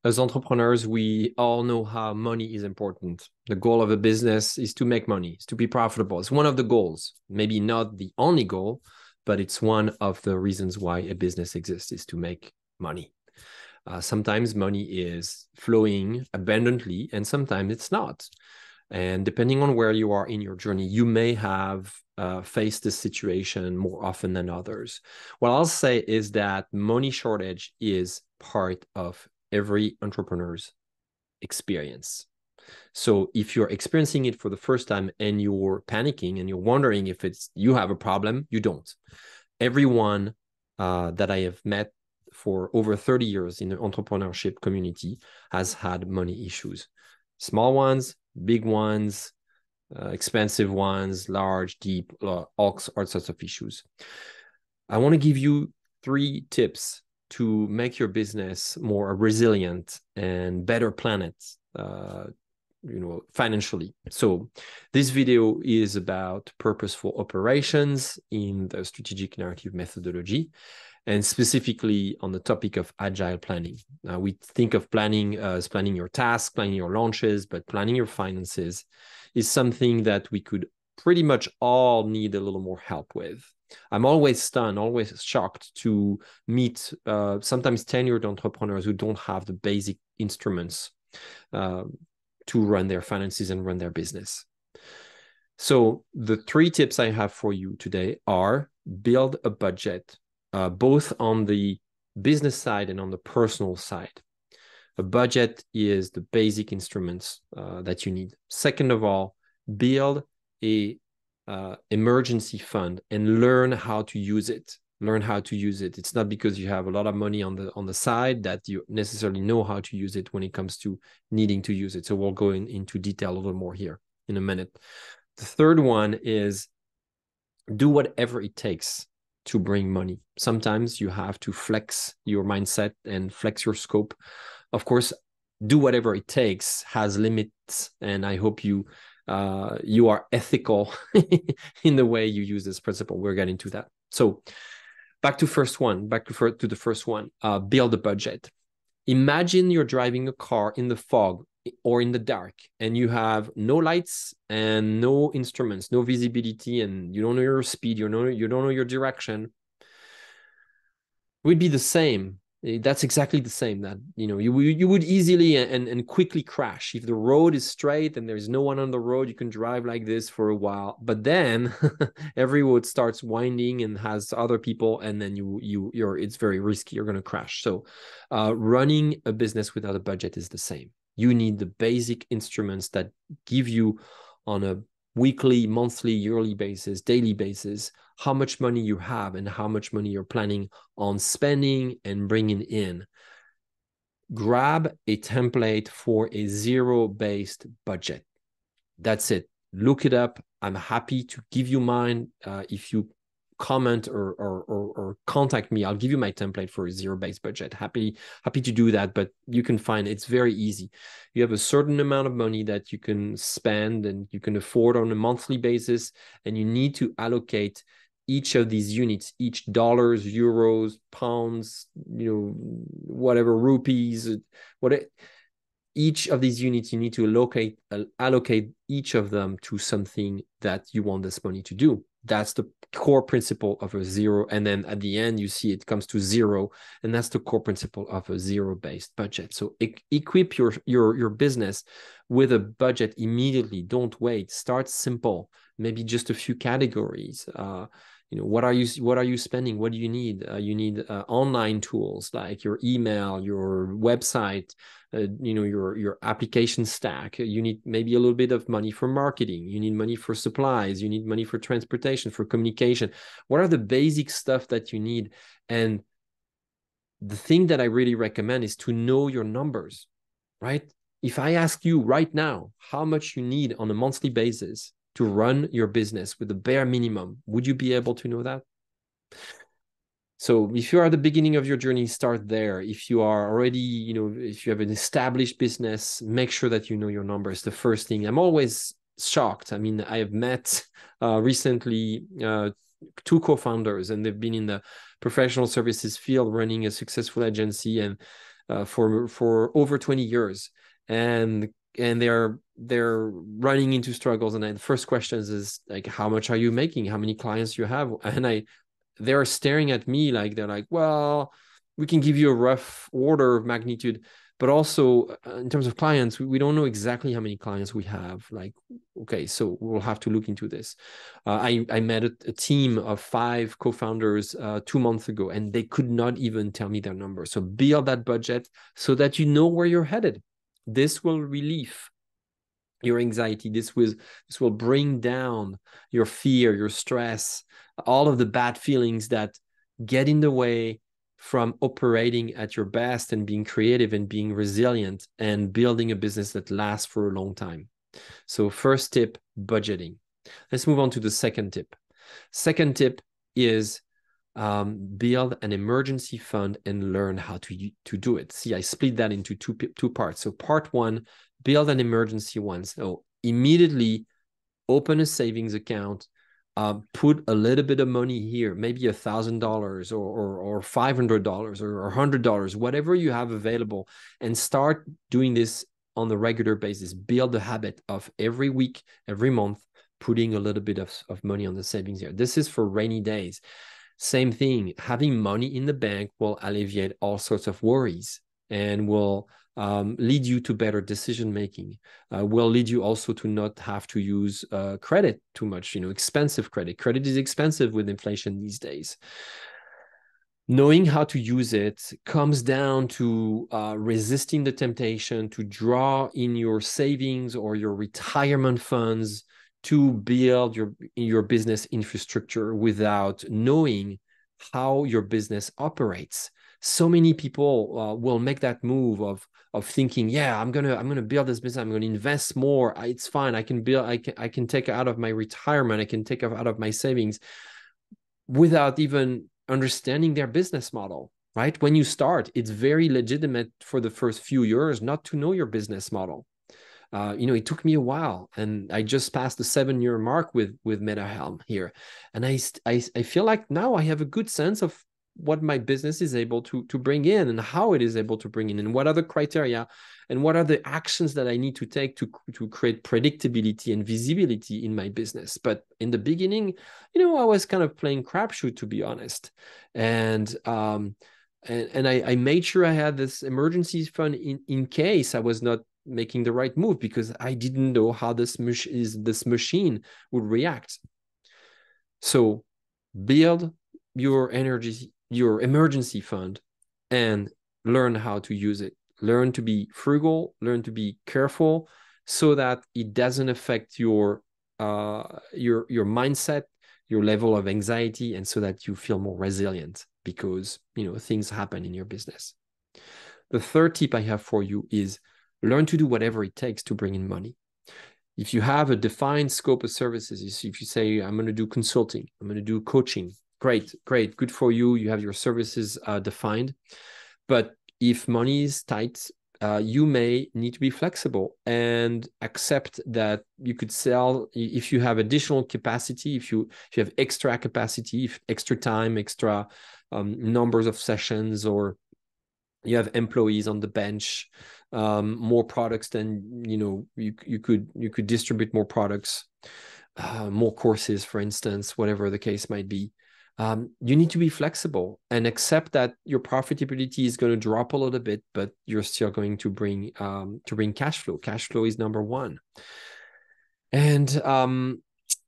as entrepreneurs, we all know how money is important. The goal of a business is to make money, is to be profitable. It's one of the goals, maybe not the only goal, but it's one of the reasons why a business exists, is to make money. Sometimes money is flowing abundantly, and sometimes it's not. And depending on where you are in your journey, you may have faced this situation more often than others. What I'll say is that money shortage is part of every entrepreneur's experience. So if you're experiencing it for the first time and you're panicking and you're wondering if it's you have a problem, you don't. Everyone that I have met for over 30 years in the entrepreneurship community has had money issues. Small ones, big ones, expensive ones, large, deep, all sorts of issues. I want to give you 3 tips to make your business more resilient and better plan it, financially. So this video is about purposeful operations in the strategic narrative methodology, and specifically on the topic of agile planning. We think of planning as planning your tasks, planning your launches, but planning your finances is something that we could pretty much all need a little more help with. I'm always stunned, always shocked to meet sometimes tenured entrepreneurs who don't have the basic instruments to run their finances and run their business. So the 3 tips I have for you today are: build a budget, both on the business side and on the personal side. A budget is the basic instruments that you need. Second of all, build a emergency fund and learn how to use it. Learn how to use it. It's not because you have a lot of money on the side that you necessarily know how to use it when it comes to needing to use it. So we'll go into detail a little more here in a minute. The third one is do whatever it takes to bring money. Sometimes you have to flex your mindset and flex your scope. Of course, do whatever it takes has limits, and I hope you are ethical in the way you use this principle. We're getting to that. So back to the first one, build a budget. Imagine you're driving a car in the fog or in the dark, and you have no lights and no instruments, no visibility, and you don't know your speed, you don't know your direction. It would be the same. That's exactly the same. That you would easily and quickly crash. If the road is straight and there's no one on the road, you can drive like this for a while. But then every road starts winding and has other people, and then it's very risky. You're going to crash. So running a business without a budget is the same. You need the basic instruments that give you, on a weekly, monthly, yearly basis, daily basis, how much money you have and how much money you're planning on spending and bringing in. Grab a template for a zero-based budget. That's it. Look it up. I'm happy to give you mine. If you comment or contact me, I'll give you my template for a zero-based budget. Happy to do that, but you can find it's very easy. You have a certain amount of money that you can spend and you can afford on a monthly basis, and you need to allocate each of these units, each dollars, euros, pounds, whatever, rupees, each of these units, you need to allocate each of them to something that you want this money to do. That's the core principle of a zero. And then at the end, you see it comes to zero. And that's the core principle of a zero-based budget. So equip your business with a budget immediately. Don't wait. Start simple. Maybe just a few categories. What are you spending? What do you need? You need online tools like your email, your website, your application stack. You need maybe a little bit of money for marketing. You need money for supplies. You need money for transportation, for communication. What are the basic stuff that you need? And the thing that I really recommend is to know your numbers, right? If I ask you right now how much you need on a monthly basis to run your business with the bare minimum, would you be able to know that? So if you are at the beginning of your journey, start there. If you are already, if you have an established business, make sure that you know your numbers. The first thing. I'm always shocked. I mean, I have met recently 2 co-founders, and they've been in the professional services field running a successful agency. And for over 20 years, and they're running into struggles. And the first questions is like, how much are you making? How many clients you have? And they're staring at me like, they're like, well, we can give you a rough order of magnitude, but also in terms of clients, we don't know exactly how many clients we have. Like, okay, so we'll have to look into this. I met a team of 5 co-founders 2 months ago, and they could not even tell me their number. So build that budget so that you know where you're headed. This will relieve your anxiety. This will bring down your fear, your stress, all of the bad feelings that get in the way from operating at your best and being creative and being resilient and building a business that lasts for a long time. So first tip, budgeting. Let's move on to the second tip. Second tip is build an emergency fund and learn how to do it. See, I split that into two parts. So part one, build an emergency one. So immediately open a savings account, put a little bit of money here, maybe $1,000 or $500 or $100, whatever you have available, and start doing this on a regular basis. Build the habit of every week, every month, putting a little bit of money on the savings here. This is for rainy days. Same thing, having money in the bank will alleviate all sorts of worries and will lead you to better decision making, will lead you also to not have to use credit too much, expensive credit. Credit is expensive with inflation these days. Knowing how to use it comes down to resisting the temptation to draw in your savings or your retirement funds to build your business infrastructure without knowing how your business operates. So many people will make that move of thinking, yeah, I'm gonna build this business, I'm gonna invest more. It's fine. I can take out of my retirement, I can take out of my savings, without even understanding their business model. Right? When you start, it's very legitimate for the first few years not to know your business model. It took me a while, and I just passed the 7-year mark with MetaHelm here, and I feel like now I have a good sense of what my business is able to bring in and how it is able to bring in, and what are the criteria and what are the actions that I need to take to create predictability and visibility in my business. But in the beginning, I was kind of playing crapshoot, to be honest, and I made sure I had this emergency fund in case I was not making the right move, because I didn't know how this machine would react. So build your emergency fund and learn how to use it. Learn to be frugal, learn to be careful, so that it doesn't affect your mindset, your level of anxiety, and so that you feel more resilient, because things happen in your business. The third tip I have for you is learn to do whatever it takes to bring in money. If you have a defined scope of services, if you say, I'm going to do consulting, I'm going to do coaching, great, good for you. You have your services defined. But if money is tight, you may need to be flexible and accept that you could sell if you have additional capacity, if you have extra capacity, extra time, extra numbers of sessions, or you have employees on the bench, more products than you could distribute more products, more courses, for instance, whatever the case might be. You need to be flexible and accept that your profitability is going to drop a little bit, but you're still going to bring cash flow. Cash flow is number one. And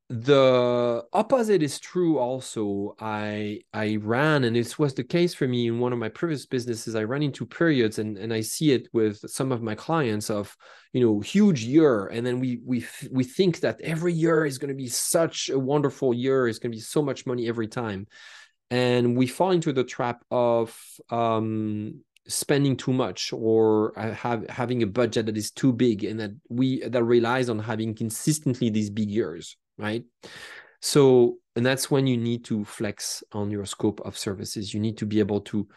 the opposite is true also. I ran, and this was the case for me in one of my previous businesses, I ran into periods, and I see it with some of my clients of, huge year. And then we think that every year is going to be such a wonderful year. It's going to be so much money every time. And we fall into the trap of spending too much, or having a budget that is too big, and that relies on having consistently these big years. Right? So, and that's when you need to flex on your scope of services. You need to be able to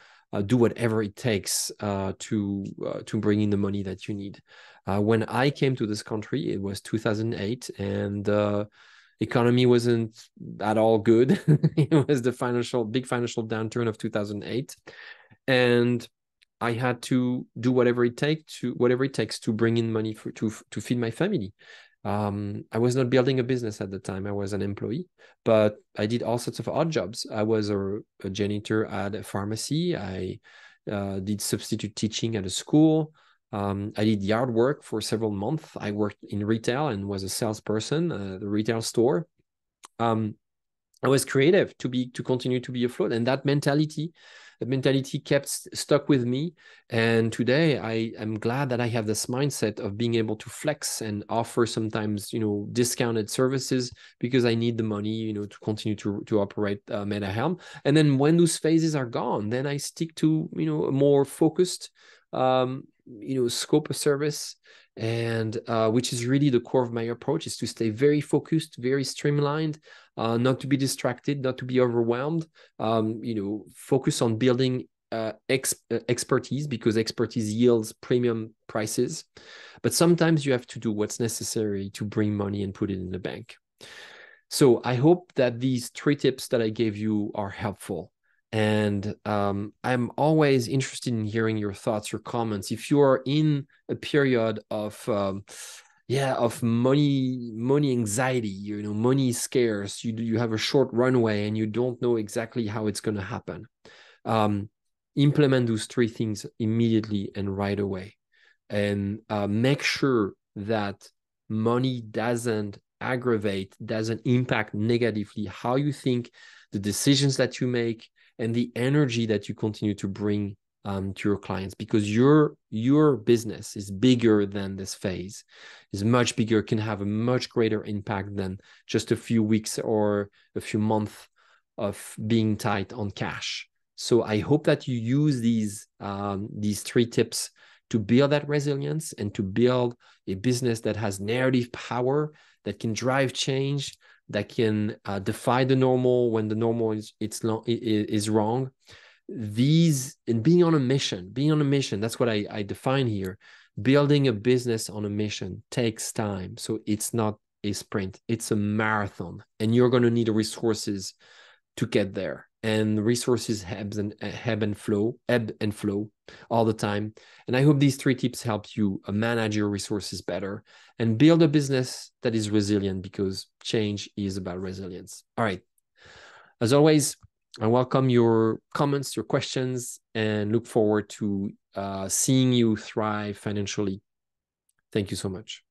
do whatever it takes to bring in the money that you need. When I came to this country, it was 2008, and the economy wasn't at all good. It was the big financial downturn of 2008. And I had to do whatever it takes to bring in money to feed my family. I was not building a business at the time. I was an employee, but I did all sorts of odd jobs. I was a janitor at a pharmacy. I did substitute teaching at a school. I did yard work for several months. I worked in retail and was a salesperson at the retail store. I was creative to continue to be afloat, and that mentality kept stuck with me. And today I am glad that I have this mindset of being able to flex and offer sometimes, discounted services because I need the money, to continue to operate MetaHelm. And then when those phases are gone, then I stick to, a more focused, scope of service, and which is really the core of my approach, is to stay very focused, very streamlined, not to be distracted, not to be overwhelmed, focus on building expertise, because expertise yields premium prices. But sometimes you have to do what's necessary to bring money and put it in the bank. So I hope that these 3 tips that I gave you are helpful. And I'm always interested in hearing your thoughts, your comments. If you are in a period of money anxiety, money is scarce, you have a short runway and you don't know exactly how it's going to happen, implement those 3 things immediately and right away, and make sure that money doesn't impact negatively how you think, the decisions that you make, and the energy that you continue to bring to your clients, because your business is bigger than this phase, is much bigger, can have a much greater impact than just a few weeks or a few months of being tight on cash. So I hope that you use these 3 tips to build that resilience and to build a business that has narrative power, that can drive change, that can defy the normal when the normal is wrong. And being on a mission, that's what I define here. Building a business on a mission takes time. So it's not a sprint, it's a marathon, and you're going to need resources to get there. And resources ebb and flow all the time. And I hope these 3 tips help you manage your resources better and build a business that is resilient, because change is about resilience. All right. As always, I welcome your comments, your questions, and look forward to seeing you thrive financially. Thank you so much.